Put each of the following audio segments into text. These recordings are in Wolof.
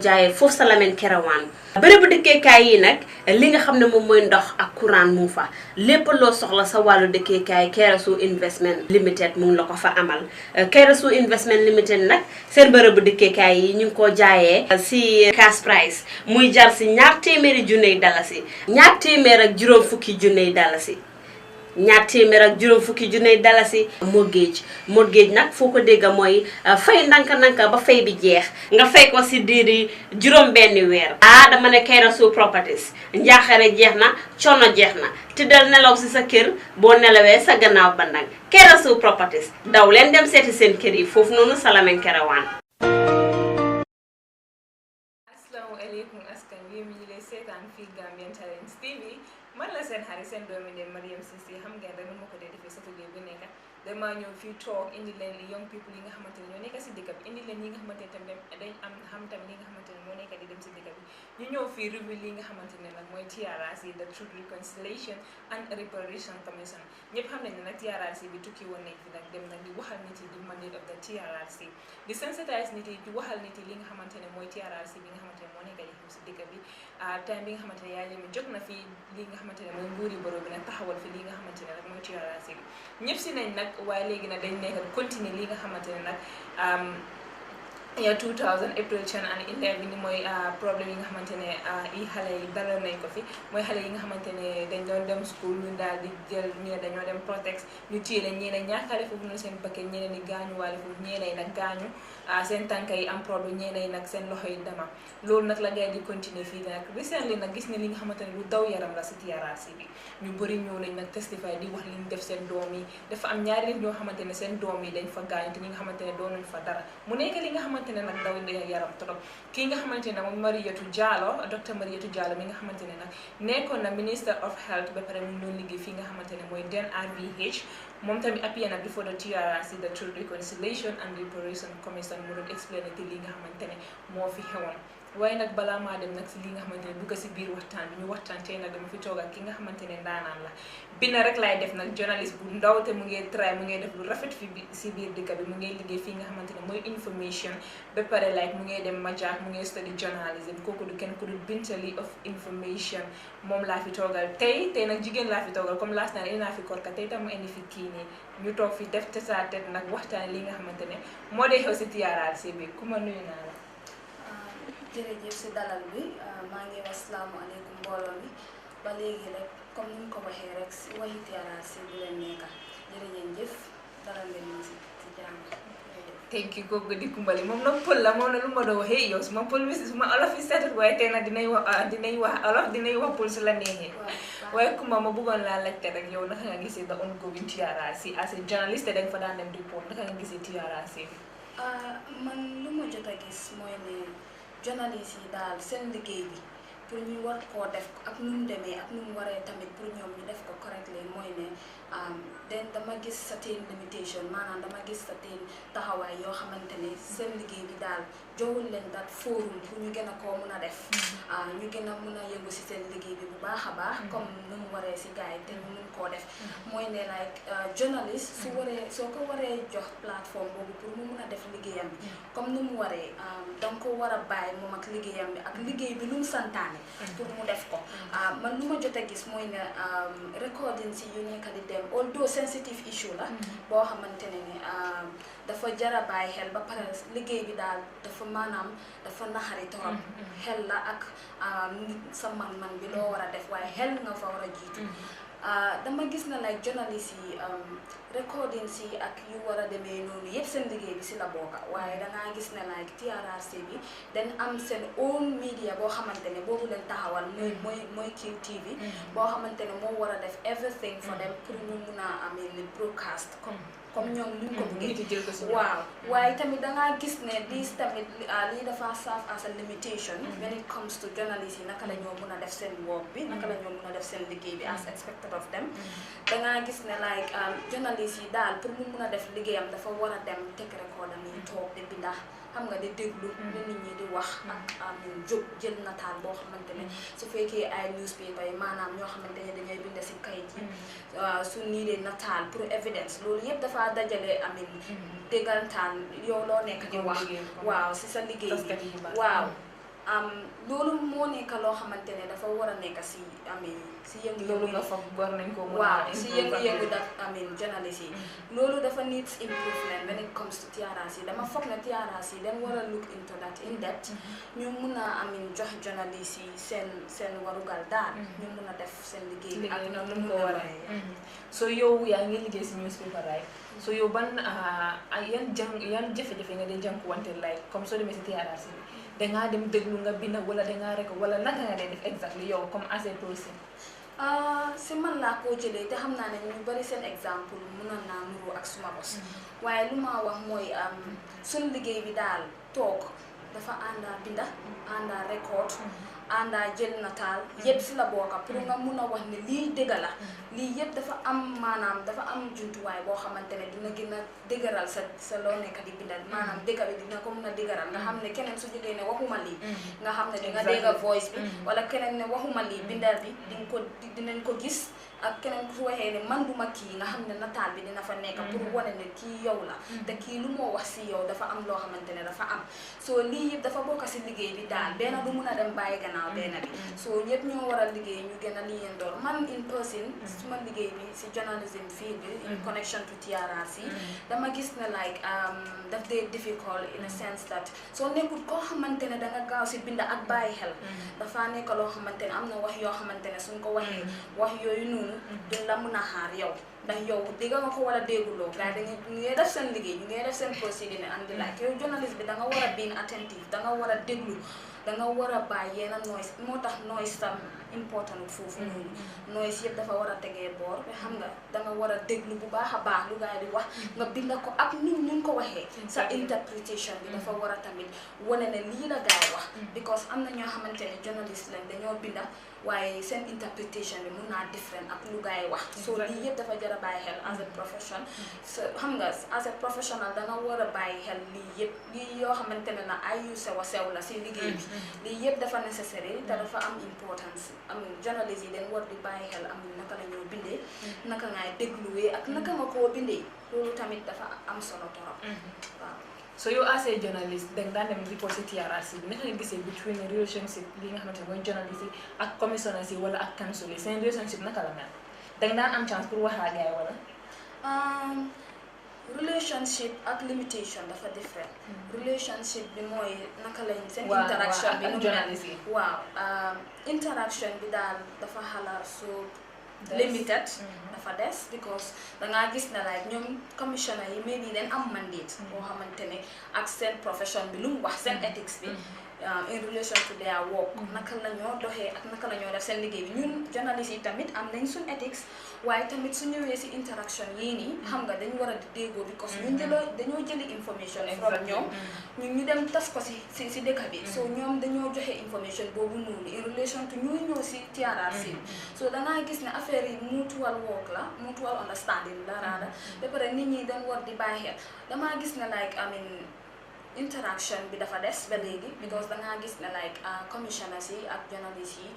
jaayee foofu sa Lamin Kerewan bërëbu dëkkeekaay yi nag li nga xam ne moom mooy ndox ak courant mu fa lépp loo soxla sa wàllu dëkkeekaay Trrc Investment Limited mu ngi la ko fa amal Trrc Investment Limited nag seen bërëbu dëkkeekaay yi ñu ngi ko jaayee si cash price muy jar si $200,000 $250,000 $250,000 mortgage nag foo ko dégg mooy fay ndànk-ndànk ba fay bi jeex nga fay ko si diiri juróom benni weer dama ne Trrc Properties njaaxare jeex na coono jeex na tëddal nelaw si sa kër boo nelawee sa gannaaw bandang Trrc Properties daw leen dem seeti seen kër yi foofu noonu sa Lamin Kerewan. Asalaamaaleykum askan wi mi ngi lay seetaan fii Gambian Talents TV man la seen xarit seen doomi ndey Mariam Cissé xam ngeen rek nu ma ko dee defee Saturday bu nekk dama ñëw fii toog indi leen young people yi nga xamante ne ñoo nekk si dëkk bi indi leen yi nga xamante ne tamit dañ am xam tamit li nga xamante ne moo nekk di dem si dëkk bi ñu ñëw fii review li nga xamante ne nag mooy TRRC the Truth Reconciliation and Reparation Commission ñëpp xam nañ ne nag TRRC bi tukki woon nañ fi nag dem nag di waxal nit yi di mandate of the TRRC di sensitise nit yi di waxal nit yi li nga xamante ne mooy TRRC bi nga xamante ne moo nekk di xew si dëkk bi time bi nga xamante ne yaa ngi jot na fi li nga xamante ne mooy nguuri boro bi nag taxawal fi li nga xamante ne nag mooy TRRC bi ñëpp si nañ nag waaye léegi nag dañ nekk continuer li nga xamante ne nag 2000 April 10 and 11 ni mooy problème yi nga xamante ne i xale yi dalal nañ ko fi mooy xale yi nga xamante ne dañ doon dem school ñu daal di jël ñu dañoo dem protect ñu téye leen ñeneen ñaakaale foofu noonu seen bakkan ñeneen ñi gaañu waale foofu ñeneen nag gaañu seen tànk yi am problème ñeneen nag seen loxo yi dama loolu nag la ngay di continuer fii nag recently nag gis ne li nga xamante ne lu daw yaram la si TRRC bi ñu bëri ñëw nañ nag testify di wax li ñu def seen doom yi dafa am ñaari nit ñoo xamante ne seen doom yi dañ fa gaañu te ñi nga xamante ne doonuñ fa dara mu nekk li nga xamante ne nag daw yaram trop kii nga xamante ne moom Mariétou Diallo docteur Mariétou Diallo mi nga xamante ne nag nekkoon na minister of health ba pare mu doon liggéey fii nga xamante ne mooy DNRVH moom tamit appuyé na before the TRRC the Truth Reconciliation and Reparation Commission mu doon expliqué li nga xamante ne moo fi xewoon waaye nag balaa maa dem nag si li nga xamante ne dugg si biir waxtaan bi ñu waxtaan tey nag dama fi toog ak ki nga xamante ne ndaanaan la bina rek laay def nag journaliste bu ndaw te mu ngi try mu ngi def lu rafet fi si biir dëkk bi mu ngi liggéey fii nga xamante ne mooy information ba pare like mu ngi dem Majaak mu ngi study journalism kooku du kenn ku dul Bintali of information moom laa fi toogal tey nag jigéen laa fi toogal comme last night naa fi korka tey tam ma indi fi kii nii ñu toog fi def te saa tet nag waxtaan li nga xamante ne moo dee xew si TRRC bi ku ma nuyu naa la jërëjëf si dalal bi maa ngi wax asalaamaaleykum mbooloo mi ba léegi rek comme ni mu ko waxee rek si waxi TRRC bi leen nekka jërëjëf dalal leen ñu si jàmm thank you kooku di Kumba Leigh moom nag pël la moom na lu ma doon waxee yow suma pël bi suma olof yi seetut waaye tey nag dinañ wax olof dinañ wax pël su la neexee waaye Kumba ma bëggoon laa laajte rek yow naka nga gisee the ongoing TRRC as a journalist dañ fa daan dem report naka nga gisee TRRC bi man lu ma jot a gis mooy ne journaliste yi daal seen liggéey bi pour ñu war koo def ak nu mu demee ak nu mu waree tamit pour ñoom ñu def ko correctly mooy ne den dama gis certain limitation maanaam dama gis certain taxawaay yoo xamante ne seen liggéey bi daal joxul leen dat forum pour ñu gën a koo mun a def ñu gën a mun a yëngu si seen liggéey bi bu baax a baax comme nu mu waree si gars yi te ñu mun koo def mooy ne like journaliste soo ko waree jox plateforme boobu pour mu mun a def liggéeyam bi comme nu mu waree danga ko war a bàyyi moom ak liggéeyam bi ak liggéey bi lu mu santaane pour mu def ko man lu ma jot a gis mooy ne recording si yu nekk di dem although sensitive issue la boo xamante ne ni dafa jara bàyyi xel ba pare liggéey bi daal dafa maanaam dafa naxari torop xel la ak sa man-man bi loo war a def waaye xel nga fa war a jiitu dama gis na like journaliste yi recording si ak yu war a demee noonu yëpp seen liggéey bi si la bokka waaye dangaa gis ne like TRRC bi dañ am seen own media boo xamante ne boobu leen taxawal mooy QTV boo xamante ne moo war a def everything for them pour ñu mun a amee le broadcast comme ñoom luñ ko bëggee waaw waaye tamit dangaa gis ne lii tamit lii dafa serve as a limitation when it comes to journalists yi naka la ñoo mun a def seen work bi naka la ñoo mun a def seen liggéey bi as expected of them dangaa gis ne like journalists yi daal pour mu mun a def liggéeyam dafa war a dem teg record am yi toog di binda xam nga di déglu li nit ñi di wax ak jóg jël nataal boo xamante ne su fekkee ay newspaper yi maanaam ñoo xamante ne dañuy bind si kayit yi su nii dee nataal pour evidence loolu yëpp dafa dajale déggantaan yow loo nekk di wax waaw si sa liggéey bi waaw loolu moo nekk loo xamante ne dafa war a nekk si si yëngu loolu nga foog war nañ ko waaw si yëngu da journalist yi loolu dafa needs improvement when it comes to TRRC dama foog ne TRRC dañ war a look into that in depth ñu mun a jox journalist yi seen warugal daal ñu mun a def seen liggéey ak nu mu ko war a so yow yaa ngi liggéey si newspaper right so yow ban yan jafe-jafe nga dee jànkuwante like comme soo demee si TRRC bi dangaa dem déglu nga bind wala dangaa rek wala naka nga dee def exactly yow comme as a person si man laa koo jëlee te xam naa ne ñu bari seen exemple mënoon naa nuroo ak suma bos waaye lu ma wax mooy suñu liggéey bi daal toog dafa àndaa binda àndaa record àndaa jël nataal yëpp si la bokka pour nga mun a wax ne lii dëgg la lii yëpp dafa am maanaam dafa am jumtuwaay boo xamante ne dina gën a dëgëral sa loo nekk di bindal maanaam dëgg bi dina ko mun a dëgëral nga xam ne keneen su jógee ne waxuma lii nga xam ne di nga dégg voice bi wala keneen ne waxuma lii bindal bi dinañ ko gis ak keneen su waxee ne man duma kii nga xam ne nataal bi dina fa nekk pour wane ne kii yow la te kii lu moo wax si yow dafa am loo xamante ne dafa am soo lii yëpp dafa bokk si liggéey bi daal benn du mun a dem bàyyi gannaaw benn bi soo ñëpp ñoo war a liggéey ñu gën a liyandoor man in person suma liggéey bi si journalism field bi in connection to TRRC dama gis ne like daf dee difficult in a sense that soo nekkul koo xamante ne danga gaaw si binda ak bàyyi xel dafa nekk loo xamante ne am na wax yoo xamante ne suñ ko waxee wax yooyu noonu duñ la mën a xaar yow ndax yow dégg nga ko wala dégguloo gars yi ñu ngay def seen liggéey ñu ngay def seen procédure andi like yow journaliste bi da nga war a being attentive da nga war a déglu da nga war a bàyyi yenn noise moo tax noise tam important foofu noonu noise yëpp dafa war a tegee boor te xam nga da nga war a déglu bu baax a baax lu gars yi di wax nga bind ko ak ñu ko waxee sa interpretation bi dafa war a tamit wane ne lii la gars yi wax because am na ñoo xamante ne journaliste lañ dañoo binda waaye seen interpretation bi mun naa different ak lu gars yi wax so lii yëpp dafa jar a bàyyi xel as a profession so xam nga as a professional da nga war a bàyyi xel lii yëpp lii yoo xamante ne na ay yu sew a sew la si liggéey bi lii yëpp dafa necessary te dafa am importance am journaliste yi dañ war di bàyyi xel am naka la ñoo bindee naka ngay dégluwee ak naka nga koo bindee loolu tamit dafa am solo torop waaw so yow as a journalist danga daan dem report si TRRC bi naka nga gisee between relationship li nga xamante ne mooy journalist yi ak commissioners yi wala ak council yi seen relationship naka la mel danga daan am chance pour waxaa gaay wala relationship ak limitation dafa different relationship bi mooy naka lañ seen interaction bi ak journalist yi waaw interaction bi daal dafa xalaat so limited dafa des because dangaa gis na like ñoom commissioner yi maybe dañ am mandate boo xamante ne ak seen profession bi lu mu wax seen ethics bi in relation to their work naka la ñoo doxee ak naka la ñoo def seen liggéey bi ñun journaliste yi tamit am nañ suñ ethics waaye tamit su ñëwee si interaction yii nii xam nga dañu war a di déggoo because ñun dañoo jëli information from ñoom ñun ñu dem tas ko si dëkk bi so ñoom dañoo joxe information boobu noonu in relation to ñuy ñëw si TRRC so dangaa gis ne affaire yi mutual work la mutual understanding la raada ba pare nit ñi dañ war di bàyyi xel damaa gis ne like interaction bi dafa des ba léegi because dangaa gis ne like commissioners yi ak journalistes yi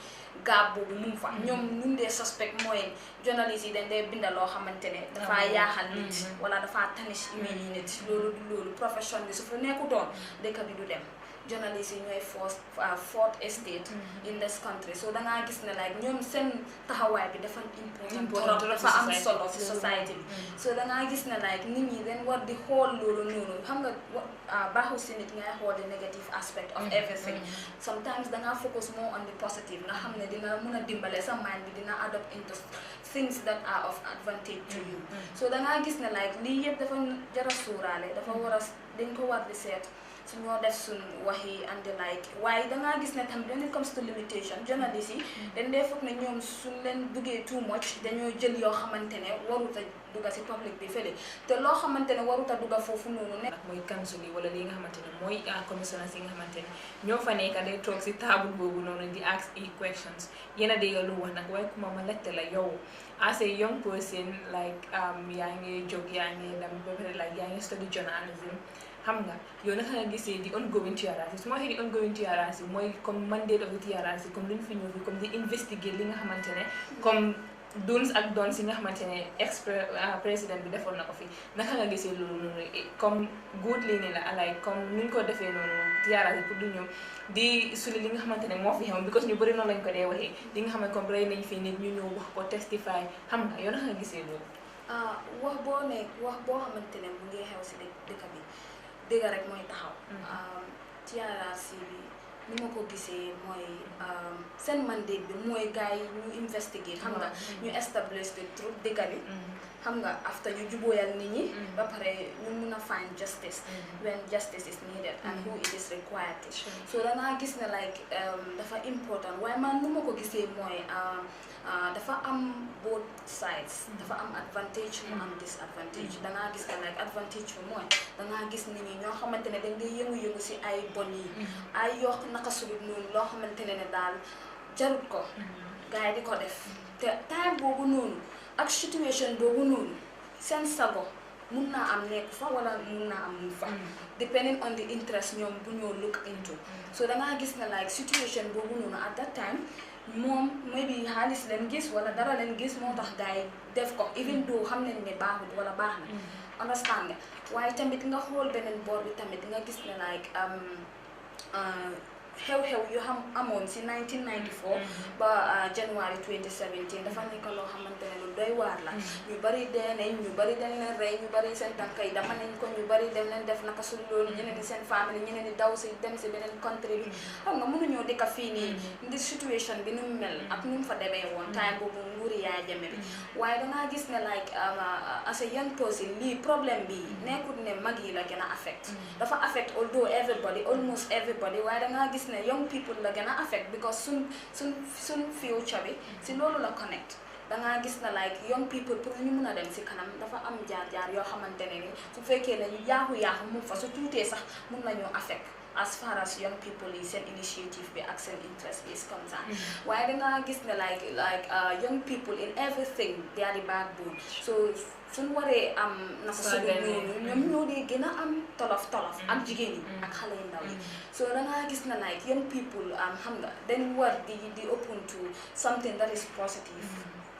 gaab boobu mu fa ñoom ñun dee suspect mooy journalistes yi dañ dee binda loo xamante ne dafaa yaaxal nit wala dafaa tanis image yi nit loolu profession bi su fa nekkutoon dëkk bi du dem journalistes yi ñooy fourth estate in this country so dangaa gis ne like ñoom seen taxawaay bi dafa important dafa am solo ci society bi so dangaa gis ne like nit ñi dañ war di xool loolu noonu xam nga baaxul si nit ngay xool the negative aspect of everything sometimes dangaa focus more on the positive nga xam ne dina mën a dimbale sa mind bi dina adopt into things that are of advantage to you so dangaa gis ne like lii yëpp dafa jar a suuraale dafa war a dañ ko war di seet su ñoo def suñ waxi and the like waaye dangaa gis ne tamit when it comes to limitation journalist yi dañ dee foog ne ñoom suñ leen duggee too much dañoo jël yoo xamante ne warut a dugga si public bi fële te loo xamante ne warut a dugga foofu noonu ne mooy council yi wala li nga xamante ne mooy commissioners yi nga xamante ne ñoo fa nekk day toog si table boobu noonu di ask questions yéen a dégg lu wax nag waaye kuma ma laajte la yow as a young person like yaa ngi jóg yaa ngi dem ba pare like yaa ngi study journalism xam nga yow naka nga gisee di ongoing TRRC su ma waxee di ongoing TRRC mooy comme mandate of the TRRC comme lu ñu fi ñëw fi comme di investiguer li nga xamante ne comme do's ak don'ts yi nga xamante ne président bi defoon na ko fi naka nga gisee loolu noonu comme good lii nii la alay comme nuñ ko defee noonu tiyaaraat yi pour du ñëw di suli li nga xamante ne moo fi xew because ñu bëri noonu lañ ko dee waxee li nga xam ne comme rey nañ fi nit ñu ñëw wax ko testify xam nga yow naka nga gisee loolu. wax boo xamante ne mu ngi xew si dëkk bi dëgg rek mooy taxaw. TRRC bi ni ma ko gisee mooy seen mandate bi mooy gars yi ñu investigate xam nga ñu establish the truth dëgg bi xam nga after ñu jubóoyal nit ñi ba pare ñu mun a find justice when justice is needed and who it is required so dangaa gis ne like dafa important waaye man nu ma ko gisee mooy dafa am both sides dafa am advantage mu am disadvantage dangaa gis ne like advantage bi mooy dangaa gis nit ñi ñoo xamante ne dañ dee yëngu-yëngu si ay bon yi ay yokk naka sulut noonu loo xamante ne daal jarut ko gars yi di ko def te time boobu noonu ak situation boobu noonu seen sago mun naa am nekk fa wala mun naa am mu fa depending on the interest ñoom bu ñoo look into so dangaa gis ne like situation boobu noonu at that time moom maybe xaalis leen gis wala dara leen gis moo tax gars yi def ko even though xam nañ ne baaxut wala baax na understand nga waaye tamit nga xool beneen boor bi tamit nga gis ne like xew-xew yu amoon si 1994 ba January 2017 dafa nekk loo xamante ne lu doy waar la ñu bari dee nañ ñu bari dañ leen rey ñu bari seen tànk yi dama nañ ko ñu bari dem leen def naka su loolu ñeneen di seen famille ñeneen di daw si dem si beneen country bi xam nga mënuñoo dëkk fii nii ndi situation bi nu mu mel ak nu mu fa demee woon time boobu nguuri Yaaya Jammeh bi waaye dangaa gis ne like as a young person lii problème bi nekkut ne mag yi la gën a affect dafa affect although everybody almost everybody waaye dangaa gis ne young people la gën a affect because suñ future bi si loolu la connect dangaa gis na like young people pour ñu mun a dem si kanam dafa am jaar-jaar yoo xamante ne ni su fekkee ne yaaxu-yaaxu mu fa su tuutee sax mun nañoo affect as far as young people yi seen initiative bi ak seen interest is concerned waaye dangaa gis ne like young people in everything they are the backbone so suñ waree am naka suñu noonu ñoom ñoo dee gën a am tolof ak jigéen yi ak xale yu ndaw yi so dangaa gis na like young people xam nga dañ war di open to something that is positive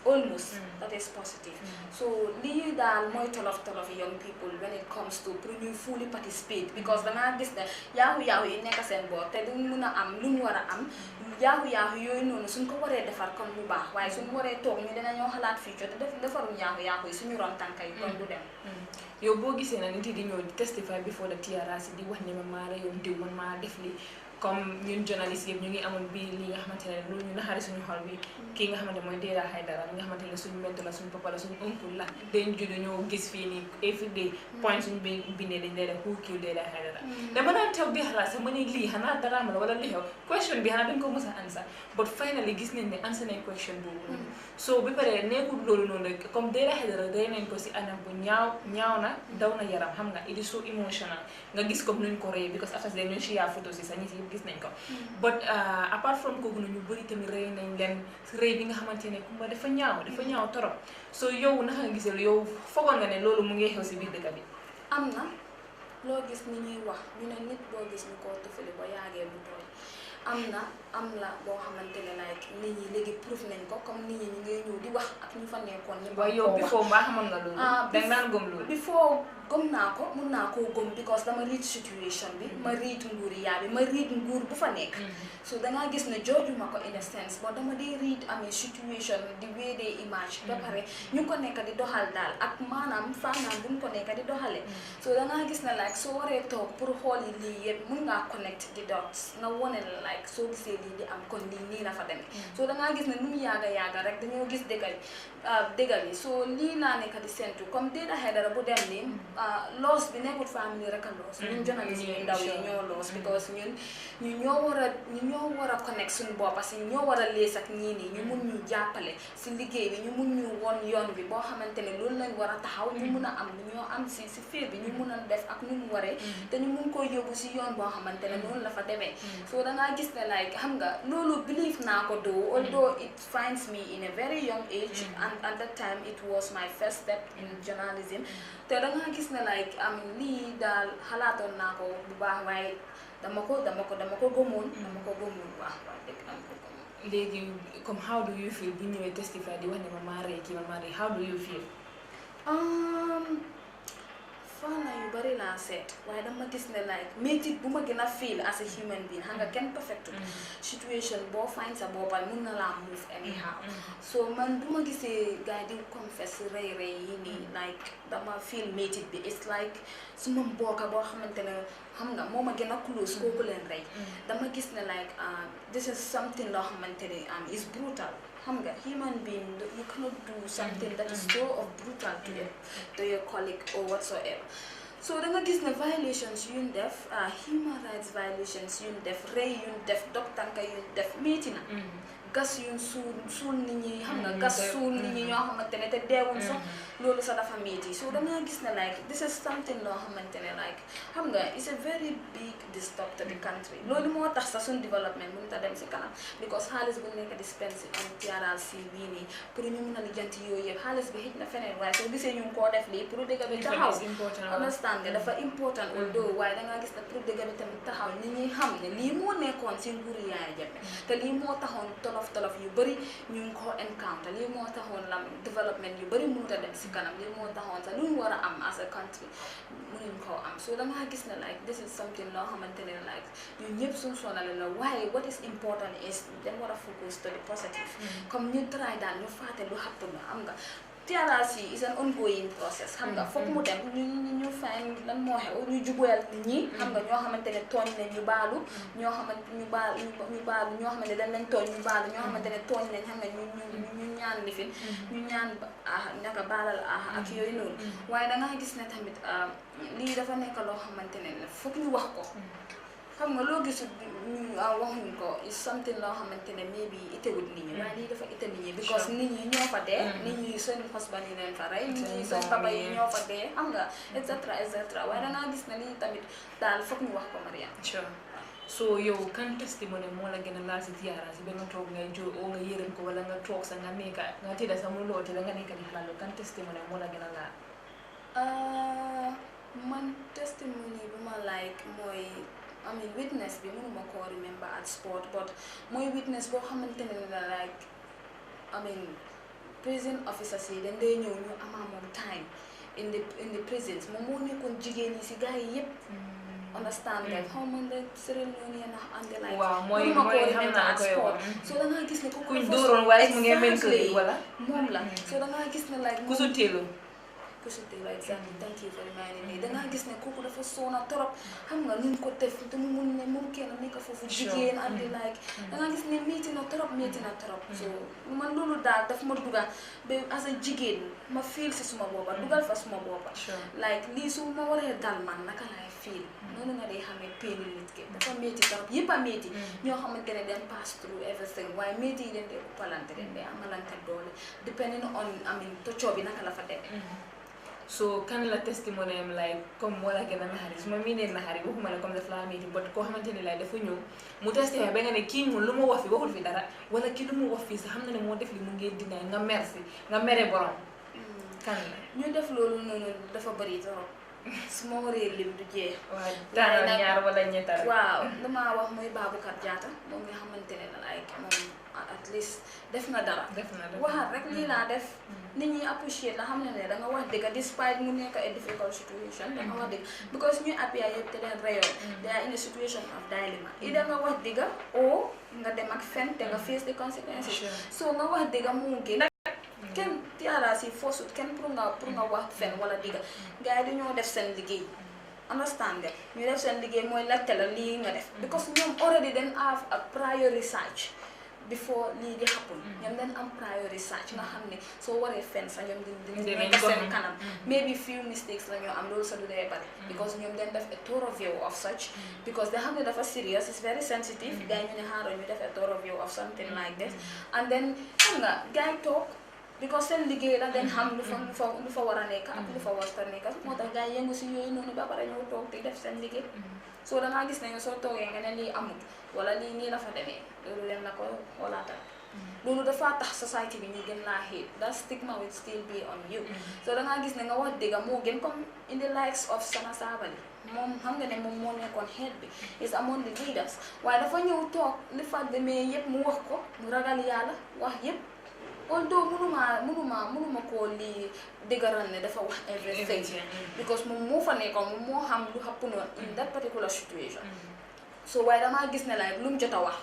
almost that is positive so lii daal mooy tolof young people when it comes to pour ñu fully participate because dangaa gis ne yaaxu-yaaxu yi nekk seen boor te duñ mun a am lu ñu war a am yaaxu-yaaxu yooyu noonu suñ ko waree defar kon bu baax waaye suñ waree toog ñu dinañoo xalaat fii te defaruñ yaaxu-yaaxu yi suñu ron tànka yi kon du dem yow boo gisee na nit yi di ñëw di testify before the TRRC di wax ne ma maa reyoon diw man maa def li comme ñun journaliste yëpp ñu ngi amoon bii li nga xamante ne loolu ñu naxari suñu xol bi kii nga xamante mooy Deera Haidara li nga xamante ne suñu ment la suñu papa la suñu oncle la dañ judd ñoo gis fii nii every day point suñu bindee dañ dee def who killed Deera Haidara dama daan teew di xalaat sax ma ne lii xanaa dara ma la wala li xew question bi xanaa dañ ko mës a answer but finally gis nañ ne answer nañ question boobu noonu so bi pare nekkul loolu noonu rek comme Deera Haidara day nañ ko si anam bu ñaaw na daw na yaram xam nga it is so emotional nga gis comme nuñ ko rey because after dañ ñu share photo si sa ñi si gis nañ ko but apart from kooku ñu bëri tamit rey nañ leen rey bi nga xamante ne Kumba dafa ñaaw torop so yow naka nga gisee yow foogoon nga ne loolu mu ngi xew si biir dëkk bi am na loo gis ni ñuy wax ñu ne nit boo gis ñu koo tufali ba yaagee mu tooy am la boo xamante ne like nit ñi léegi proof nañ ko comme nit ñi ñu ngay ñëw di wax ak ñu fa nekkoon ñëpp waaye yow before mbaa xamoon nga loolu danga naan gëm loolu before gëm naa ko mun naa koo gëm because dama read situation bi ma read nguuri yaa bi ma read nguur bu fa nekk so dangaa gis ne joojuma ko in a sense but dama dee read amee situation di way they image ba pare ñu ko nekk di doxal daal ak maanaam faanaam bu ñu ko nekk di doxale so dangaa gis ne like soo waree toog pour xool yi lii yëpp mun ngaa connect di dots nga wone like soo gisee lii di am kon lii nii la fa demee so dangaa gis ne nu mu yaaga rek dañoo gis dëggal yi so lii laa nekk di sentu comme Deera Haidara bu dem ni loss bi nekkul famille rek a loss ñun journaliste yi ndaw yi ñoo loss because ñu ñoo war a connect suñu bopp parce que ñoo war a lees ak ñii nii ñu mun ñu jàppale si liggéey bi ñu mun ñu won yoon bi boo xamante ne loolu lañ war a taxaw ñu mun a am lu ñoo am si fiir bi ñu mun a def ak nu mu waree te ñu mun koo yóbbu si yoon boo xamante ne noonu la fa demee so dangaa gis ne like xam nga loolu believe naa ko doo although it finds me in a very young age and at that time it was my first step in journalism te dangaa gis ne like lii daal xalaatoon naa ko bu baax waaye dama ko gëmoon waaw dëgg dama ko gëmoon léegi comme how do you feel bu ñëwee testify di wax ne man maa rey kii man maa rey how do you feel faana yu bari laa seet waaye dama gis ne like métit bu ma gën a feel as a human being xam nga kenn perfect situation boo find sa boppal mun na laa move anyhow so man bu ma gisee gars yi di confess rey yi nii like dama feel métit bi it's like suma mbokka boo xamante ne xam nga moo ma gën a close kooku leen rey dama gis ne like this is something loo xamante ne is brutal xam nga human being you cannot do something that is so of brutal to your colleague or whatsoever so da nga gis ne violations yuñ def human rights violations yuñ def rey yuñ def dog tànka yuñ def métti na gas yuñ suul nit ñi xam nga gas suul nit ñi ñoo xamante ne te deewuñ sax loolu sax dafa métti so da nga gis ne like this is something loo xamante ne like xam nga it's a very big disturb to the country loolu moo tax sax suñ développement mënut a dem si kanam because xaalis bu nekk dispense on TRRC bii nii pour ñu mun a lijjanti yooyu yëpp xaalis bi xëj na feneen waaye soo gisee ñu ngi koo def lii pour dëgg bi taxaw understand nga dafa important although waaye dangaa gis ne pour dëgg bi tamit taxaw nit ñi xam ne lii moo nekkoon si nguuru Yaya Jammeh te lii moo taxoon tolof yu bëri ñu ngi ko encounter lii moo taxoon la développement yu bëri mënut a dem si kanam lii moo taxoon sax lu ñu war a am as a country mënuñ koo am so dangaa gis ne like this is something loo xamante ne like ñun ñëpp suñu sonale la waaye what is important is dañ war a focus to the positive comme ñu try daal ñu fàtte lu happen na am nga TRRC is an ongoing process xam nga foog mu dem ñu find lan moo xew ñu jubóoyal nit ñi xam nga ñoo xamante ne tooñ nañ ñu baalu ñoo xamante ñu baalu ñoo xamante ne dañ lañ tooñ ñu baalu ñoo xamante ne tooñ nañ xam nga ñu ñaan lifin ñu ñaan naka baalal ak yooyu noonu waaye dangaa gis ne tamit lii dafa nekk loo xamante ne foog ñu wax ko xam nga loo gisul ñu waxuñ ko is something loo xamante ne maybe itewut nit ñi waaye lii dafa ite nit ñi because nit ñi ñoo fa dee nit ñi seen husband yi leen fa rey nit ñi seen papa yi ñoo fa dee xam nga et cetera waaye dangaa gis ne lii tamit daal foog ñu wax ko Mariam so yow kan testimony moo la gën a laal si TRRC ba nga toog ngay jo oo nga yërëm ko wala nga toog sa nga nekka nga tëdda sa mu looti la nga nekka di xalaat kan testimony moo la gën a laal man testimony bu ma like mooy I mean witness bi mënuma koo remember at sport but mooy witness boo xamante ne la like I mean prison officers yi dañ dee ñëw ñu amaa moom time in the prisons moom moo nekkoon jigéen yi si gars yi yëpp understand nga xaw ma ne cérémonie na andi like waaw mooy xam naa ko yow so da ngaa gis ne ko kuñ dóoroon wala mu ngi mel wala moom la so da ngaa gis ne like kusuteelu exactly thank you for reminding me dangaa gis ne kooku dafa soona torop xam nga nuñ ko def te mu mun ne moom kenn nekk foofu jigéen andi like dangaa gis ne métti na torop so man loolu daal daf ma dugal ba as a jigéen ma feel si suma boppa dugal fa suma boppa like lii su ma waree dal man naka laay feel noonu nga dee xamee peeni nit ki dafa métti torop yëpp a métti ñoo xamante ne den pass through everything waaye métti yi den dee uppalante den dee amalante doole depending on I mean toccoo bi naka la fa demee so kan la testimony am like comme moo la gën a naxari su ma miinee naxari waxuma la comme daf laa métti but koo xamante ne lay dafa ñëw mu testify ba nga ne kii moom lu mu wax fi waxul fi dara wala kii lu mu wax fii sax xam na ne moo def li mu ngi dinaay nga merci nga mere borom kan la ñu def loolu noonu dafa bëri trop su ma waree lim du jeex waaw daanaka ñaar wala ñetta rek waaw damaa wax mooy Baboucarr Jatta moom nga xamante ne like moom at least def na dara waxaat rek lii laa def nit ñi appreciate la xam ne ne da nga wax dëgg despite mu nekk a difficult situation da nga wax dëgg because ñuy appia yëpp te leen reyoon they are in a situation of dilemma ida nga wax dëgg o nga dem ak fen te nga face the consequences so nga wax dëgg mu gën kenn TRRC force kenn pour nga wax fen wala dëgg gars yi dañoo def seen liggéey understand nga ñu def seen liggéey mooy laajte la lii nga def because ñoom already then have a prior research before lii di happen ñoom dañ am prior research nga xam ne soo waree fen sax ñoom dañ nekk seen kanam maybe few mistakes la ñoo am loolu sa du dee bari because ñoom dañ def a thorough view of such because da xam ne dafa serious it's very sensitive gars yi ñu ne xaaral ñu def a thorough view of something like this and then xam nga gars yi toog because seen liggéey la dañ xam lu fa war a nekk ak lu fa war a nekk moo tax gars yi yëngu si yooyu noonu ba pare ñëw toog di def seen liggéey soo dangaa gis ne soo toogee nga ne lii amut wala lii nii la fa demee loolu leen la ko xoolaatal loolu dafa tax society bi ñu gën laa hate that stigma will still be on you so da ngaa gis ne nga wax dëgg moo gën comme in the likes of Sana Sabally moom xam nga ne moom moo nekkoon head bi is among the leaders waaye dafa ñëw toog li fa demee yëpp mu wax ko mu ragal yàlla wax yëpp although mënuma koo lii dëgëral ne dafa wax everything because moom moo fa nekkoon moom moo xam lu happen in that particular situation so waaye damaa gis ne like lu mu jot a wax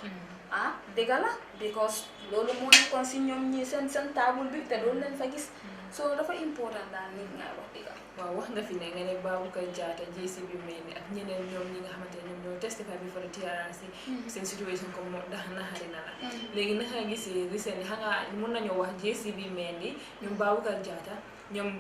dëgg la because loolu moo nekkoon si ñoom ñi seen table bi te loolu leen fa gis so dafa important daal nit ngay wax dëgg waaw wax nga fi ne nga ne Baboucarr Jatta JCB mel ni ak ñeneen ñoom ñi nga xamante ne ñoom ñoo testify bi for the TRRC seen situation comme moom ndax naxari na la léegi naka nga gisee recently xam nga mun nañoo wax JCB mel ni ñoom Baboucarr Jatta ñoom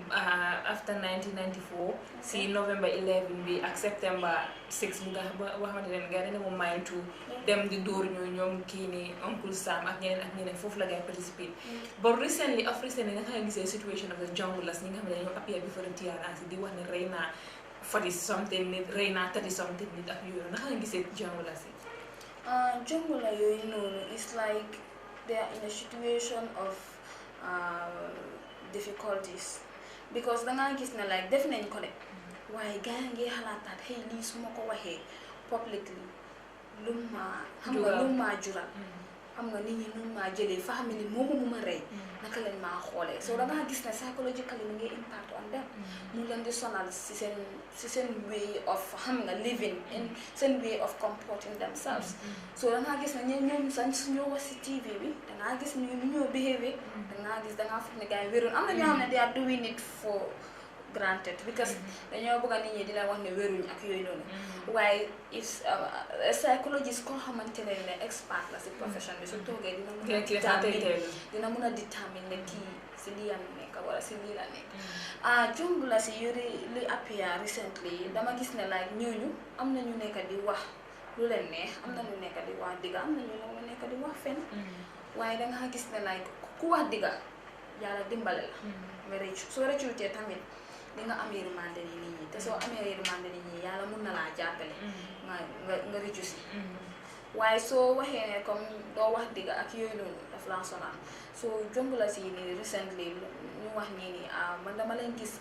after 1994 si November 11 bi ak September 6 bu nga xamante ne nga ne moom mile to dem di dóor ñoom kii ni Uncle Sam ak ñeneen foofu la ngay participer but recently naka nga gisee situation of the junglers ñi nga xam ne ñoom appear bi for the TRRC di wax ne rey naa 40 something nit rey naa 30 something nit ak yooyu naka nga gisee junglers yi jungler yooyu noonu it's like they are in a situation of difficulties because dangaa gis ne like def nañ ko de waaye gars yi ngi xalaataat xëy lii su ma ko waxee publicly lu ma jural xam nga nit ñi nu maa jëlee famille moomu mu ma rey naka lañ maa xoolee so dangaa gis ne psychologically mu ngi impact on them mu leen di sonal si seen way of xam nga living in seen way of comporting themselves so dangaa gis ne ñoom sañ suñoo wax si TV bi dangaa gis ñu ñoo behave dangaa foog ne gars yi wéroon am na ñoo xam ne they are doing it for granted because dañoo bëgg a nit ñi dina wax ne wéruñ ak yooyu noonu waaye if psychologist koo xamante ne expert la si profession bi su toogee dina mun a détermine ne kii si lii la nekk wala si lii la nekk jumb la si yuri li appear recently dama gis ne like ñooñu am na ñu nekk di wax lu leen neex am na ñu nekk di wax digga am na ñu nekk di wax fen waaye danga gis ne like ku wax digga yàlla dimbale la nga rëccu soo rëccuutee tamit di nga am yërmande nit ñi te soo amee yërmande nit ñi yàlla mun na laa jàppale nga rëccu si waaye soo waxee ne comme doo wax digga ak yooyu noonu daf laa sonal soo jomb la si nii recently ñu wax nii nii man dama leen gis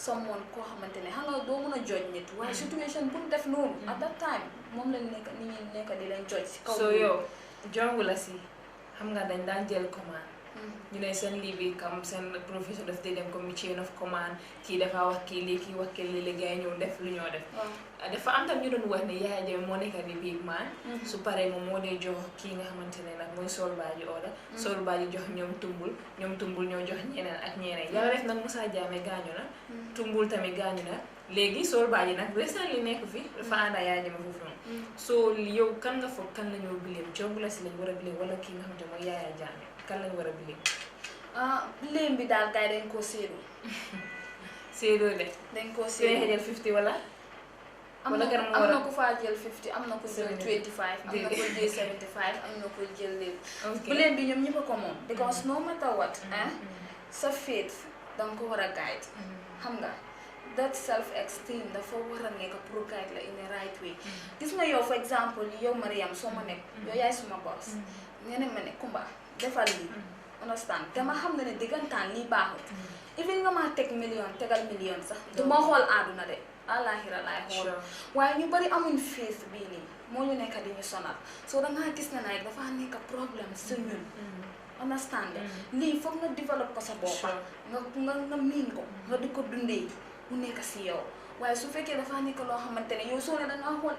someone koo xamante ne xam nga doo mun a joj nit waaye situation bu def noonu at that time moom lañ nekk nit ñi nekk di leen joj si kaw so yow jomb la si xam nga dañ daan jël commande ñu ne seen lii bi comme seen profession daf dee dem comme chain of command kii dafa wax kii lii kii wax kii lii gars yi ñëw def lu ñoo def dafa am tam ñu doon wax ne Yaya Jammeh moo nekk di big man su paree moom moo dee jox kii nga xamante ne nag mooy Sol Badji order Sol Badji jox ñoom tumbul ñoo jox ñeneen ak ñeneen yàlla def nag Moussa Jammeh gaañu na tumbul tamit gaañu na léegi Sol Badji nag recent li nekk fi dafa ànd ak Yaya Jammeh foofu noonu soo yow kan nga foog kan la ñoo bileem Jong la si lañ war a bileem wala kii nga xamante mooy Yaya Jammeh kan lañ war a bileem bileem bi daal gars yi dañ koo séedoo séedoo de dañ koo séedoo jël 50 wala am na ku faa jël 50 am na ku jël 25 am na ku jël 75 am na ku jël léegi bileem bi ñoom ñëpp a ko moom because no matter what sa faith danga ko war a guide xam nga that self esteem dafa war a nekk pour guide la in the right way gis nga yow for example yow Mariam soo ma nekk yow yaay suma boss nga ne ma ne Kumba defal lii understand te ma xam ne ne diggantaan lii baaxut even nga maa tegal million sax du ma xool àdduna de àllaaxira laay xool waaye ñu bari amuñ faith bii nii moo ñu nekk di ñu sonal soo dangaa gis ne nag dafa nekk problème si ñun understand lii foog nga développe ko sa boppa nga miin ko nga di ko dundee mu nekk si yow waaye su fekkee dafa nekk loo xamante ne yow soo ne dangaa xool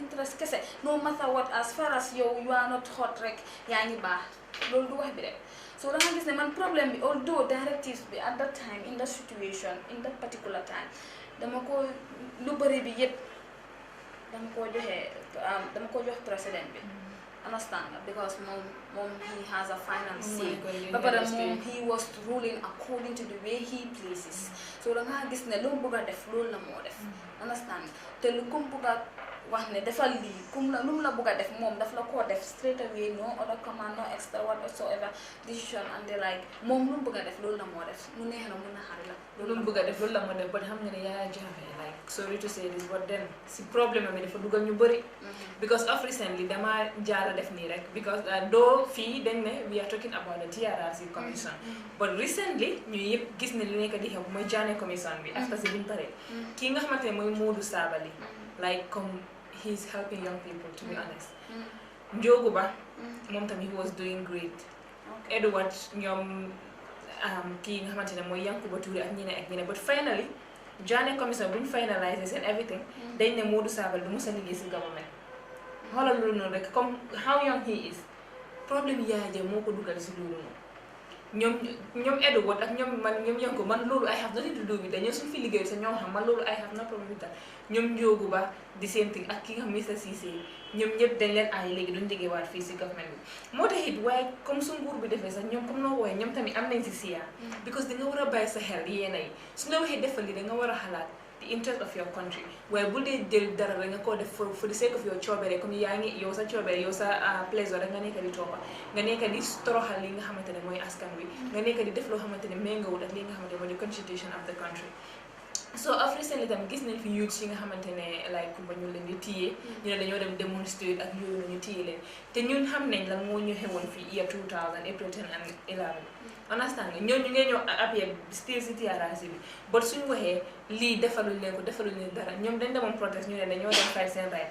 interest kese no matter what as far as yow you are not hot rek yaa ngi baax loolu du wax bi rek so da nga gis ne man problème bi although directives bi at that time in that situation in that particular time dama ko lu bëri bi yëpp dama ko jox président bi understand nga because moom he has a final say ba pare moom he was ruling according to the way he pleases so da nga gis ne lu mu bëgg a def loolu la moo def understand te lu ko bëgg a wax ne defal lii kum la lu mu la bëgg a def moom daf la koo def straight away no other command no extra whatsoever decision and they like moom lu mu bëgg a def loolu la moo def mu neex na mun na xari la lu mu bëgg a def loolu la moo def but xam nga ne Yaya Jammeh like sorry to say this but then si problème bi dafa dugal ñu bëri because of recently dama jaara def nii rek because doo fii dañ ne we are talking about the TRRC commission but recently ñu yëpp gis ne li nekk di xew mooy Janneh commission bi after si biñ pare kii nga xamante ne mooy Modou Sabally like comme he's helping young people to be honest Njogu Ba moom tamit he was doing great Edward ñoom kii nga xamante ne mooy Yankuba Touré ak ñeneen but finally Janneh commission buñ finalize seen everything dañ ne Modou Sabally du mos a liggéey si government xoolal loolu noonu rek comme how young he is problème Yaya Jammeh moo ko dugal si loolu noonu ñoom Edward ak ñoom Yankuba man loolu I have nothing to do with dañoo suñ fi liggéey sa ñoo xam man loolu I have no problem with that ñoom Njogu Ba di same thing ak ki nga xam Mr Cissé ñoom ñëpp dañ leen ay léegi duñ liggéey waat fii si government bi moo tax it waaye comme su nguur bi defee sax ñoom comme noo wooyee ñoom tamit am nañ si siya because da nga war a bàyyi sa xel yéena yi su la waxee defal li da nga war a xalaat the interest of your country waaye bul dee jël dara rek nga koo def for the sake of your coobere comme yaa ngi yow sa coobere yow sa plaisir rek nga nekk di toppa nga nekk di toroxal li nga xamante ne mooy askan wi nga nekk di def loo xamante ne méngawul ak li nga xamante ne mooy the constitution of the country so of recently tam gis nañ fi youths yi nga xamante ne like Kumba ñu leen di téye ñu ne dañoo dem demonstrate ak yooyu nañu téye leen te ñun xam nañ lan moo ñu xewoon fii year 2000 April 10 and 11 understand nga ñooñu ngeen ñëw appuyé still si TRRC bi but suñu waxee lii defaluñ leen dara ñoom dañ demoon protest ñu ne dañoo dem fay seen right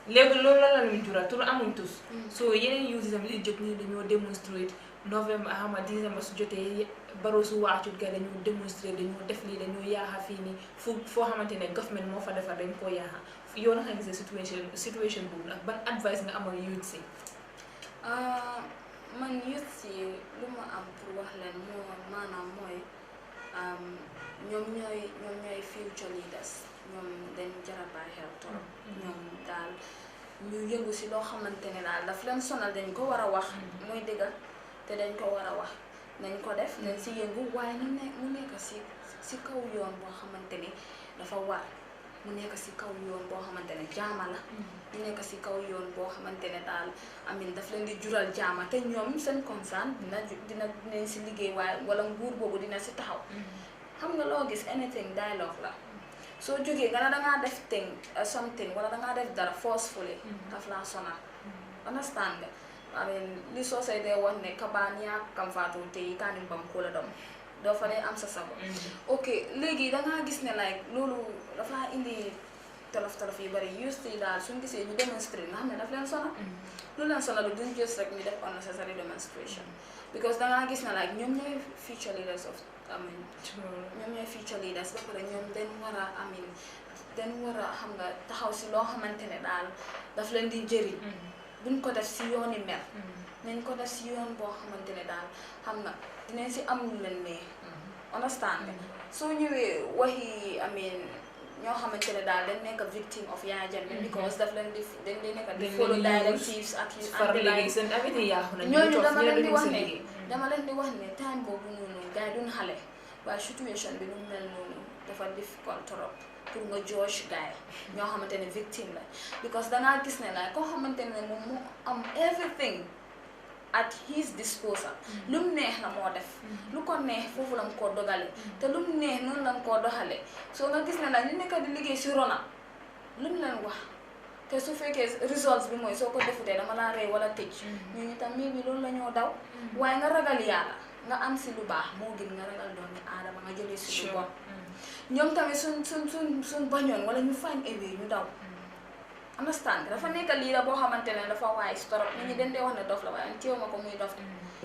léegi loolu lan la ñu jural tur amuñ tus so yeneen youths yi tamit di jóg ñu dañoo demonstrate novembre xama décembre su jotee baro su waacut ga dañoo démonstré dañoo def lii dañoo yaaxa fii nii foo xamante ne government moo fa defar dañ koo yaaxa yow na nga gisee situation boobu nag ban advice nga amoon youth si man youth si lu ma am pour wax leen moo maanaam mooy ñoom ñooy future leaders ñoom dañ jara bàyyi xel torop ñoom daal ñu yëngu si loo xamante ne daal daf leen sonal dañ ko war a wax mooy dëgga te dañ ko war a wax nañ ko def nañ si yëngu waaye mu nekk si kaw yoon boo xamante ni dafa war mu nekk si kaw yoon boo xamante ne jaama la mu nekk si kaw yoon boo xamante ne daal amin daf leen di jural jaama te ñoom seen concern dinañ si liggéey waaye wala nguur boobu dina si taxaw xam nga loo gis anything dialogue la soo jógee nga ne dangaa def something wala dangaa def dara forcefully daf laa sonal understand nga li soo say dee wax ne kabaan yaa kam faatu te yi kaanim bam kóola dom doo fa dee am sa sago ok léegi dangaa gis ne like loolu dafa indi tolof yu bari youth yi daal suñ gisee ñu démonstré nga xam ne daf leen sonal lu leen sonal duñ gis rek ñu def unnecessary demonstration because dangaa gis ne like ñoom ñooy future leaders of ñoom ñooy future leaders ba pare ñoom dañ war a xam nga taxaw si loo xamante ne daal daf leen di jëriñ buñ ko def si yooni mer nañ ko def si yoon boo xamante ne daal xam nga dinañ si am lu leen ne understand soo ñëwee waxi ñoo xamante ne daal dañ nekk victim of Yaya Jammeh because daf leen dañ nekk di follow directives ak ñooñu dama leen di wax ne time boobu noonu gars yi duñ xale waaye situation bi nu mel noonu dafa difficult trop pour nga judge gars yi ñoo xamante ne victime la because dangaa gis ne la koo xamante ne moom moo am everything at his disposal lu mu neex na moo def lu ko neex foofu la mu koo dogale te lu mu neex noonu la mu koo doxale soo nga gis ne la ñu nekk di liggéey si rona lu mu leen wax te su fekkee results bi mooy soo ko defutee dama laa rey wala tëj ñu tam mii bi loolu la ñoo daw waaye nga ragal yàlla nga am si lu baax moo gën nga ragal doomi aadama nga jëlee si lu bon ñoom tamit suñ bañoon wala ñu find a way ñu daw understand dafa nekk lii la boo xamante ne dafa waay storop nit ñi dañ dee wax ne dof la waaye teew ma ko muy dof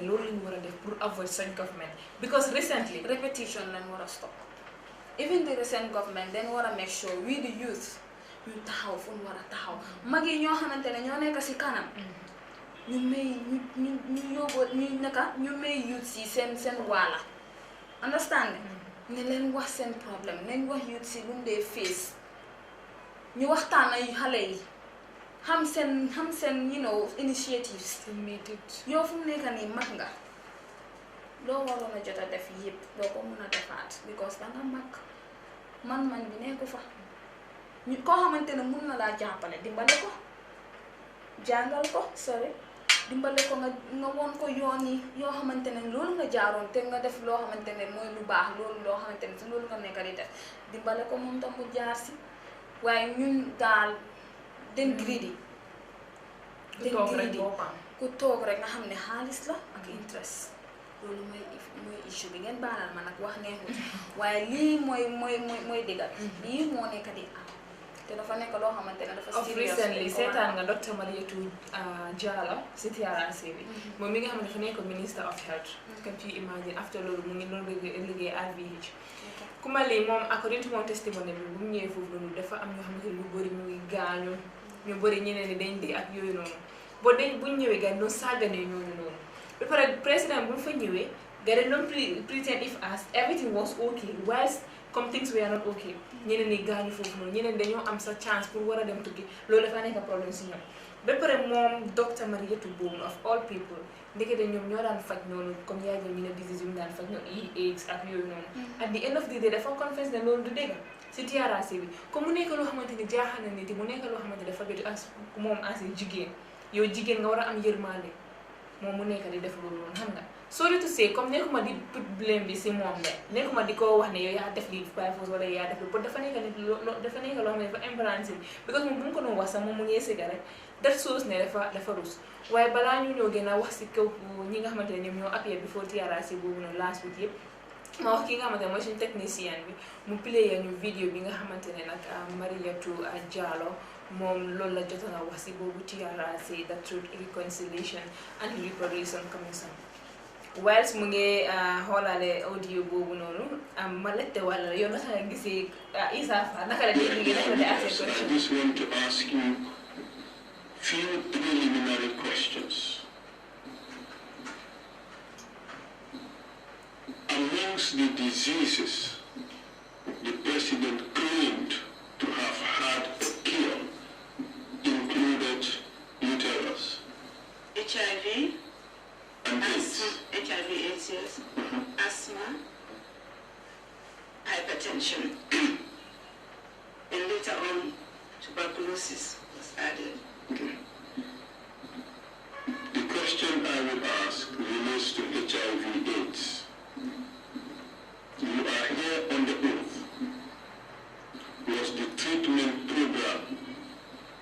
loolu lañu war a def pour avoid such government because recently repetition lañ war a stop even the recent government dañ war a make sure we the youth ñu taxaw fu ñu war a taxaw mag yi ñoo xamante ne ñoo nekk si kanam ñu yóbboo ñu may youth si seen waala understand ne leen wax seen problème nañ wax youth si lu mu dee face ñu waxtaan ay xale yi xam seen initiatives yow fu mu nekk nii mag nga loo waroon a jot a def yëpp doo ko mun a defaat because danga mag man bi nekku fa ñu koo xamante ne mun na laa jàppale dimbale ko jàngal ko sorry dimbale ko nga woon ko yoon yi yoo xamante ne loolu nga jaaroon te nga def loo xamante ne mooy lu baax loolu loo xamante ne si loolu nga nekk di def dimbale ko moom tam mu jaar si waaye ñun daal den greedy ku toog rek nga xam ne xaalis la ak interest loolu mooy issue bi ngeen baanal ma nag wax neexul waaye lii mooy dëggal lii moo nekk di am te dafa nekk loo xamante ne dafa serious. Recently seetaan nga Dr. Mariatu Jallow si TRRC bi moom mi nga xam ne dafa nekk minister of health. Can you imagine after loolu mu ngi doon liggéey RVH. Kumba Leigh moom according to moom testimony bi bu mu ñëwee foofu noonu dafa am ñoo xamante ne ñu bëri ñu ngi gaañu ñu bëri ñeneen ñi dañ di ak yooyu noonu boo dañ buñ ñëwee gars yi doon sàgganee ñooñu noonu ba pare président bu mu fa ñëwee gars yi doon pretend if as everything was okay whilst comme things were not okay ñeneen ñi gaañu foofu noonu ñeneen dañoo am sa chance pour war a dem tukki loolu dafa nekk problème si ñoom ba pare moom Dr. Mariatu boobu of all people ndekete ñoom ñoo daan faj noonu comme yaay ñu ne disease yu mu daan faj ñoom AIDS ak yooyu noonu at the end of the day dafa confess ne loolu du dégg si TRRC bi comme mu nekk loo xamante ni jaaxal na nit yi mu nekk loo xamante dafa bëri as moom as jigéen yow jigéen nga war a am yërmande moom mu nekk di def loolu noonu xam nga sorry to say comme nekkuma di put blame bi si moom de nekkuma di ko wax ne yow yaa def lii by force wala yaa def lii dafa nekk nit dafa nekk loo xam ne dafa embarrassing because moom bu mu ko doon wax sax moom mu ngi sëgga rek that shows ne dafa rus waaye balaa ñu ñoo gën a wax si kaw ñi nga xamante ne ñoom ñoo appear before TRRC boobu noonu last week yëpp ma wax ki nga xamante ne mooy suñu technicien bi mu play ñu vidéo bi nga xamante ne nag Mariatu Jallow moom loolu la jotoon a wax si boobu TRRC the Truth Reconciliation and Reparation Commission whilst mu ngi xoolaale audio boobu noonu ma laajte wàll yow naka nga gisee Essa Faye naka la dee liggéey naka la dee ask question. I just want to ask you few preliminary questions. Amongst the diseases the president claimed to have had a cure included, you tell us. HIV, And asthma, AIDS. HIV, AIDS, yes, asthma, hypertension, and later on tuberculosis was added. Okay. The question I will ask relates to HIV/AIDS. You are here on the oath. Was the treatment program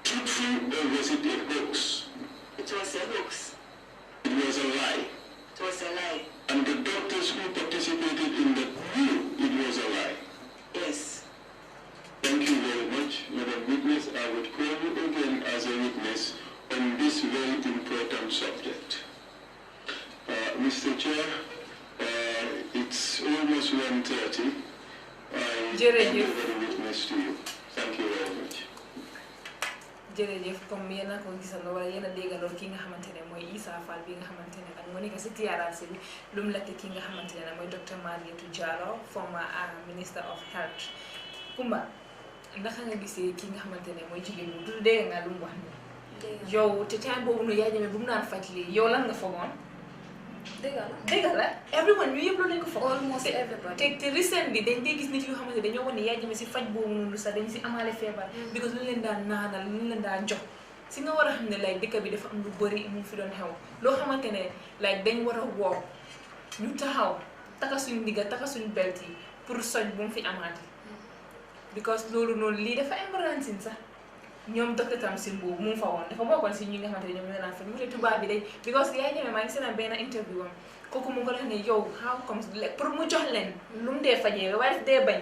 truthful or was it a hoax? It was a hoax. It was a lie. It was a lie. And the doctors who participated in that knew it was a lie. Yes. Thank you very much, Madam Witness. I would call you again as a witness on this very important subject. Mr. Chair, it's almost 1:30. I hand over the witness to you. Thank you very much. jërëjëf comme yéen a ko gisandoo wala yéen a déggandoo ki nga xamante ne mooy Essa Faye bi nga xamante ne ak moo nekk si TRRC bi lu mu laajte ki nga xamante ne mooy Dr. Mariatu Jallow former Minister of Health. Kumba naka nga gisee ki nga xamante ne mooy jigéen ñi du dégg nga lu mu wax nii yow te time boobu noonu yaa ñeme bu mu naan faj lii yow lan nga foogoon. dégg la everyone ñu yëpp loolu lañ ko foog. almost everybody. te recent bi dañ dee gis nit yoo xamante dañoo wane yaa jëme si faj boobu noonu sax dañ si amaale feebar because lu leen daan naanal lu leen daan jox si nga war a xam ne like dëkk bi dafa am lu bëri mu fi doon xew loo xamante ne like dañ war a woo ñu taxaw taka suñ ndigga taka suñ belt yi pour soj bu mu fi amaati because loolu noonu lii dafa embarrassing sax ñoom docteur Tamsin boobu mu fa woon dafa bokkoon si ñi nga xamante ne ñoom ñoo daan faj mu te tubaab bi day because yaay ñeme maa ngi seen benn interview am kooku mu ngi ko def ne yow how comes pour mu jox leen lu mu dee fajee waaye dee bañ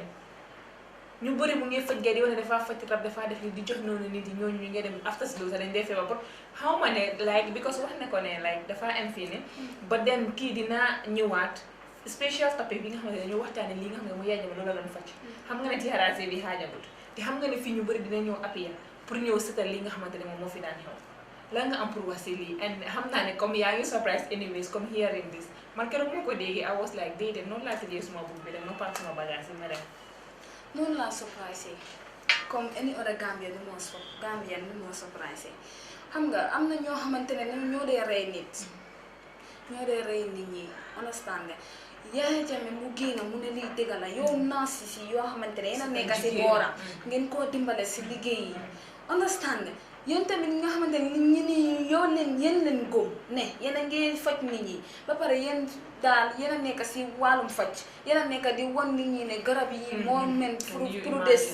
ñu bëri mu ngi faj gay di wane dafa faj rab dafa def li di jox noonu nit yi ñooñu ñu ngi dem after si loolu sax dañ dee feebar pour xaw ma ne like because wax ne ko ne like dafa am fii ne ba den kii dina ñëwaat special topic bi nga xamante ne dañoo waxtaane li nga xam ne mu yaay ñeme loolu la doon faj xam nga ne TRRC bi xaajamut te xam nga ne fii ñu bëri dina ñëw appuyer pour ñëw seetal li nga xamante ne moom moo fi daan xew la nga am pour wax si lii and xam naa ne comme yaa ngi surprise anyways comme hearing this man keroog moo ko déggee I was like déedéet noonu laa tëjee suma book bi dem ma paak suma bagage yi ma dem noonu laa surprise comme any other Gambian ni moo surprise xam nga am na ñoo xamante ne ñoo dee rey nit ñi understand nga Yaya Jammeh mu génn mu ne lii dëgg la yow naasi si yoo xamante ne yéen a nekk si booram ngeen koo dimbale si liggéey yi understand nga yéen tamit nga xamante ne ñi ni yow leen yéen leen góom ne yéen a ngi faj nit ñi ba pare yéen daal yéen a nekk si wàllum faj yéen a nekk di wan nit ñi ne garab yi moo men pour des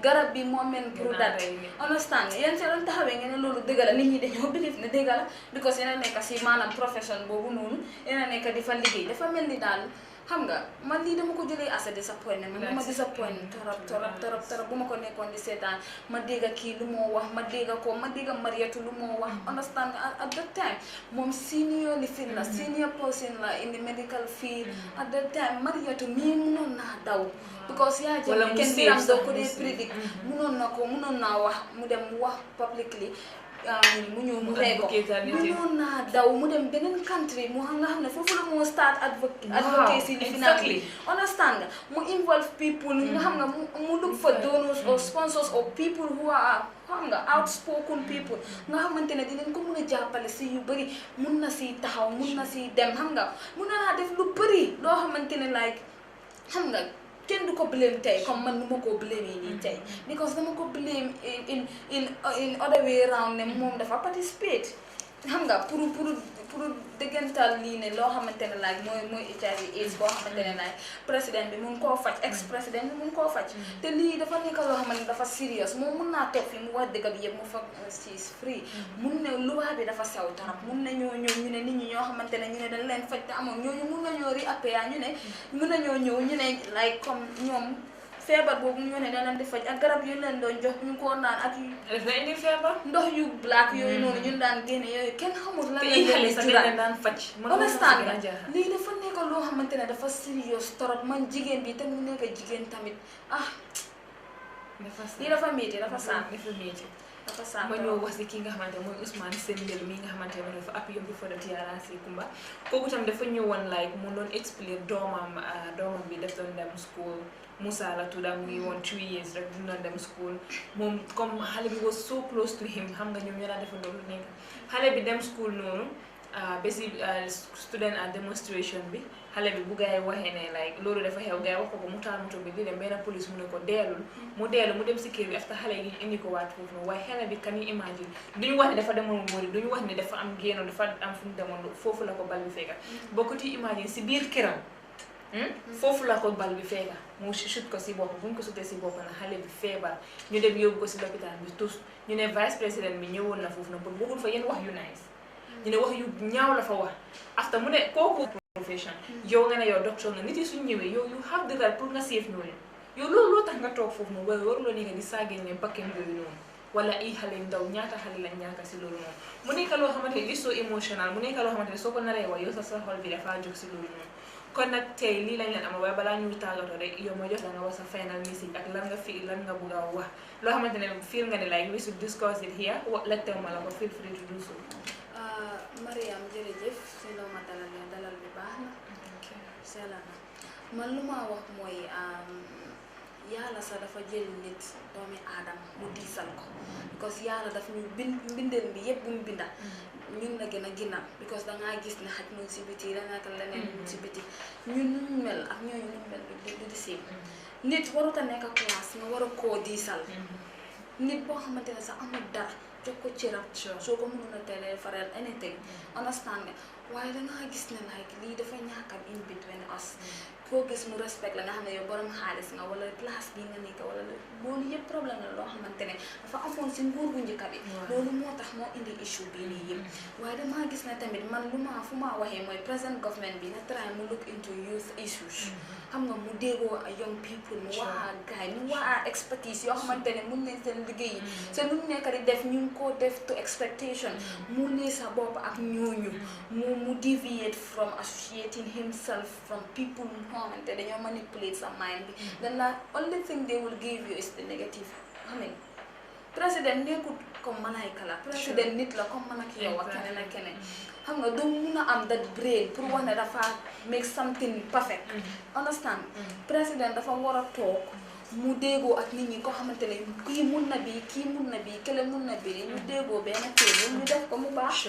garab bi moo men pour dat understand nga yéen si lan taxawee ngeen ne loolu dëgg la nit ñi dañoo believe ne dëgg la because yéen a nekk si maanaam profession boobu noonu yéen a nekk di fa liggéey dafa mel ni daal xam nga man lii dama ko jëlee as a disappointment man dama disappoint torop bu ma ko nekkoon di seetaan ma dégg kii lu moo wax ma dégg Mariatu lu moo wax understand at that time moom senior li field la senior person la in the medical field at that time Mariatu mii mënoon naa daw because yaa jël kenn biram doo ko dee predict mënoon naa wax mu dem wax publicly mu ñëw mu rey ko mënoon naa daw mu dem beneen country mu nga xam ne foofu la moo start advocacy li finally understand nga mu involve people nga xam nga mu look for donors or sponsors or people who are xam nga outspoken people nga xamante ne dinañ ko mun a jàppale si yu bëri mun na si taxaw mun na si dem xam nga mun na naa def lu bëri loo xamante ne like xam nga kenn du ko blame tey comme man nu ma koo blame nii tey because dama ko blame in other way around ne moom dafa participate xam nga pour dëggantal lii ne loo xamante ne laaj mooy HIV AIDS boo xamante ne laaj président bi mun koo faj ex président bi mun koo faj te lii dafa nekk loo xamante ne dafa serious moom mun naa toog fi mu wax dëgg bi yëpp mu fa she's free mun ne loi bi dafa sew torop mun nañoo ñëw ñu ne nit ñi ñoo xamante ne ñu ne dañ leen faj te amoon ñooñu mun nañoo réappeler ñu ne mun nañoo ñëw ñu ne like comme ñoom feebar boobu ñu ne dañ leen di faj ak garab yu leen doon jox ñu ko naan ak daf indi feebar ndox yu black yooyu noonu ñun daan génne yooyu kenn xamul lan lañ leen daan faj understand nga lii dafa nekk loo xamante ne dafa serious torop man jigéen bi te mu nekk jigéen tamit lii dafa métti dafa saan ma ñëw wax si kii nga xamante mooy Ousmane Sembène mi nga xamante ne dafa appuyé bi for the TRC Kumba kooku tam dafa ñëwoon like mu doon expliquer doomam bi daf doon dem school Moussa la tudda mu ngi woon 2 years rek du doon dem school moom comme xale bi was so close to him xam nga ñoom ñoo daan defandoo lu nekk xale bi dem school noonu ba si student and demonstration bi xale bi bu gaay waxee ne like loolu dafa xew gaay wax ko mu taal moto bi di dem benn police mu ne ko deelul mu dem si kër bi after xale yi indi ko waat foofu noonu waaye xale bi kan you imagine duñu wax ne dafa demoon wóori duñu wax ne dafa am génn dafa am fu mu demoon foofu la ko bal bi fekka bokkati imagine si biir këram foofu la ko bal bi fekka mu shoot ko si bopp buñ ko sutee si bopp na xale bi feebar ñu dem yóbbu ko si lopitaan bi tous ñu ne vice président bi ñëwoon na foofu na pour bëggul fa yenn wax yu nice ñu ne wax yu ñaaw la fa wax after mu ne kooku profession yow nga ne yow docteur nga nit yi suñ ñëwee yow you have the right pour nga save ñooñu yow loolu loo tax nga toog foofu noonu waaye waruloo nekk di saagee ne bakken yooyu noonu wala ay xale yu ndaw ñaata xale lañ ñàkk si loolu noonu mu nekk loo xamante ne so emotional mu nekk loo xamante ne soo ko naree wax yow sa xol bi dafa jóg si loolu noonu kon nag tey lii lañ leen amal waaye balaa ñuy tàggatoo rek yow ma jox la nga wax sa final message ak lan nga bëgg a wax loo xamante ne feel nga ne like we should discuss it here lettew ma la ko feel free to do so. Mariam jërëjëf si loo ma dalal bi baax na seela na man lu ma wax mooy yàlla sax dafa jël nit doomi aadama mu diisal ko because yàlla daf ñu mbindeel bi yëpp bu mu binda ñun la gën a ginnaaw because dangaa gis ne xaj mu ngi si biti danaka leneen mu ngi si biti ñun ñu mel ak ñooñu ñu mel du di sim nit warut a nekk place nga war a koo diisal nit boo xamante ne sax amul dara jox ko cëram soo ko mënoon a telee faral anything understand nga waaye dangaa gis ne like lii dafa ñàkkam in between us foo gis mu respect la nga xam ne yow borom xaalis nga wala place bi nga nekk wala loolu yëpp problème la loo xamante ne dafa amoon si nguur bu njëkk bi loolu moo tax moo indi issue bii nii yëpp waaye damaa gis ne tamit man fu ma waxee mooy present government bi na try mu look into youth issues xam nga mu déggoo young people mu wax gaay mu wax expertise yoo xamante ne mun nañ seen liggéey yi seen lu nekk di def ñu ngi ko def to expectation mu ne sa bopp ak ñooñu mu deviate from associating himself from people who xamante dañoo manipulate sa mind bi then the only thing they will give you is the negative président nekkut comme malaayka la président nit la comme man ak yow ak keneen ak keneen xam nga doo mun a am that brain pour wax ne dafa make something perfect understand président dafa war a toog mu déggoo ak nit ñi ko xamante ne kii mun na bii kii mun na bii kële mun na bii ñu déggoo benn téere ñu def ko mu baax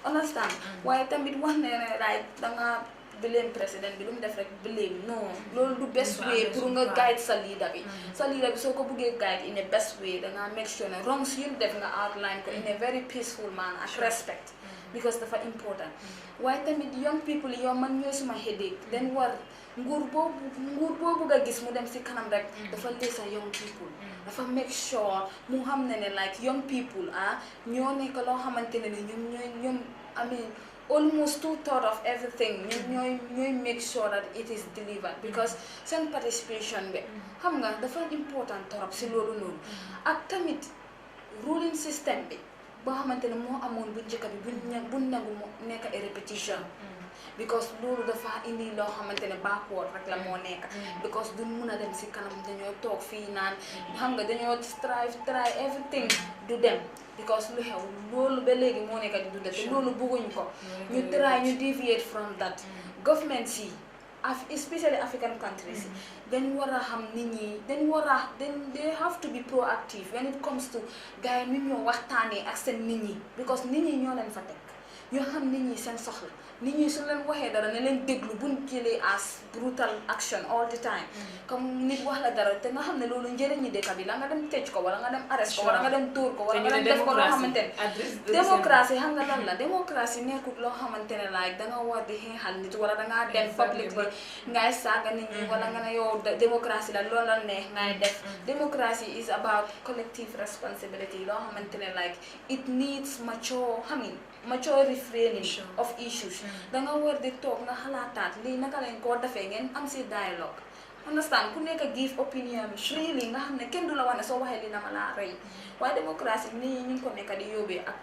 understand waaye tamit wax ne ne like danga blame président bi lu mu def rek blame non loolu du best way pour nga guide sa leader bi sa leader bi soo ko buggee guide in a best way dangaa make sure ne wrongs yu def nga outline ko in a very peaceful manner ak respect because dafa important waaye tamit young people yow man ñooy suma headache den war nguur boo bëgg a gis mu dem si kanam rek dafa lesa young people dafa make sure mu xam ne like young people ñoo nekk loo xamante ne ñoom I mean almost 2/3 of everything ñooy make sure that it is delivered because seen participation bi xam nga dafa important torop si loolu noonu ak tamit ruling system bi boo xamante ne moo amoon bu njëkk bi buñ nangu mu nekk a repetition because loolu dafa indi loo xamante ne backward rek la moo nekk because duñ mun a dem si kanam dañoo toog fii naan xam nga dañoo try everything du dem because lu xew loolu ba léegi moo nekk di dunda te loolu bëgguñ ko ñu try ñu deviate from that government si especially African countries dañ war a xam nit ñi they have to be proactive when it comes to gars yi ñoo waxtaanee ak seen nit ñi because nit ñi ñoo leen fa teg ñoo xam nit ñi seen soxla nit ñi su leen waxee dara ne leen déglu buñ jëlee as brutal action all the time comme nit wax la dara te nga xam ne loolu njëriñi dëkk bi la nga dem tëj ko wala nga dem arrest ko wala nga dem dóor ko wala nga dem def ko loo xamante ne démocratie xam nga lan la démocratie nekkut loo xamante ne like danga war di xeexal nit wala dangaa dem publicly ngay saaga nit ñi wala nga ne yow démocratie la loolu la neex ngay def démocratie is about collective responsibility loo xamante ne like it needs mature reframing of issues danga war di toog nga xalaataat lii naka lañ koo defee ngeen am si dialogue understand ku nekk give opinion freely nga xam ne kenn du la wax ne soo waxee li na ma laa rey waaye démocratie nit ñi ñu ngi ko nekk di yóbbee ak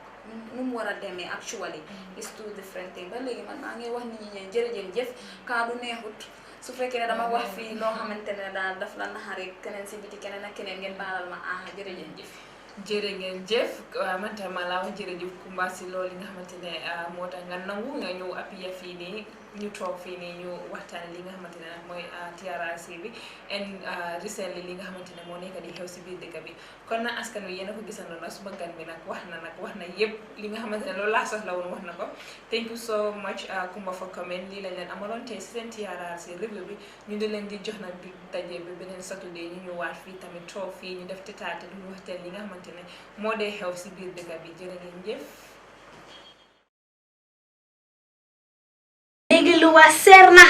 nu mu war a demee actually is two different thing ba léegi man maa ngi wax nit ñi jërëjëf kaa du neexut su fekkee ne dama wax fii loo xamante ne daal daf la naxari keneen si biti keneen ak keneen ngeen baalal ma jërë ngeen jëf man tamit laa wax jërëjëf Kumba si loolu nga xamante ne moo tax nga nangu nga ñëw appuyer fii nii ñu toog fii nii ñu waxtaane li nga xamante ne nag mooy TRRC bi and recently li nga xamante ne moo nekk di xew si biir dëkk bi kon nag askan wi yéen a ko gisandoo nag suma gan bi nag wax na yëpp li nga xamante ne loolu laa soxla woon wax na ko thank you so much Kumba for comment lii lañ leen amaloon tey si seen TRRC review bi ñu di leen di jox nag di daje bi beneen Saturday ñu ñëwaat fii tamit toog fii ñu def tetaate duñu waxtaan li nga xamante ne moo dee xew si biir dëkk bi jërë ngeen jëf léegi lu waa seer na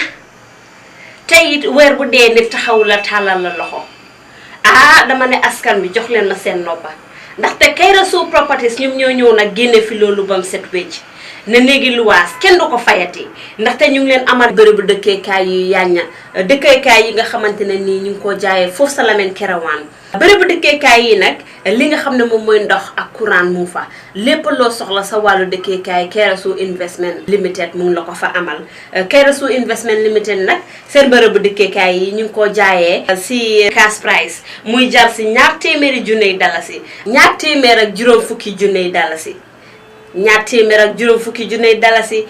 tey it weer bu dee nit taxaw la tàllal la loxo dama ne askan bi jox leen ma seen noppa ndaxte Trrc properties ñoom ñoo ñëw nag génne fi loolu bam set wecc ne léegi luwaas kenn du ko fayati ndaxte ñu ngi leen amal bërëbu dëkkeekaay yu yàñña dëkkeekaay yi nga xamante ne nii ñu ngi ko jaayee foofu sa Lamin Kerewan bërëbu dëkkeekaay yi nag li nga xam ne moom mooy ndox ak courant mu fa lépp loo soxla sa wàllu dëkkeekaay Trrc Investment Limited mu ngi la ko fa amal Trrc Investment Limited nag seen bërëbu dëkkeekaay yi ñu ngi ko jaayee si cash price muy jar si $200,000 $250,000 $250,000 $250,000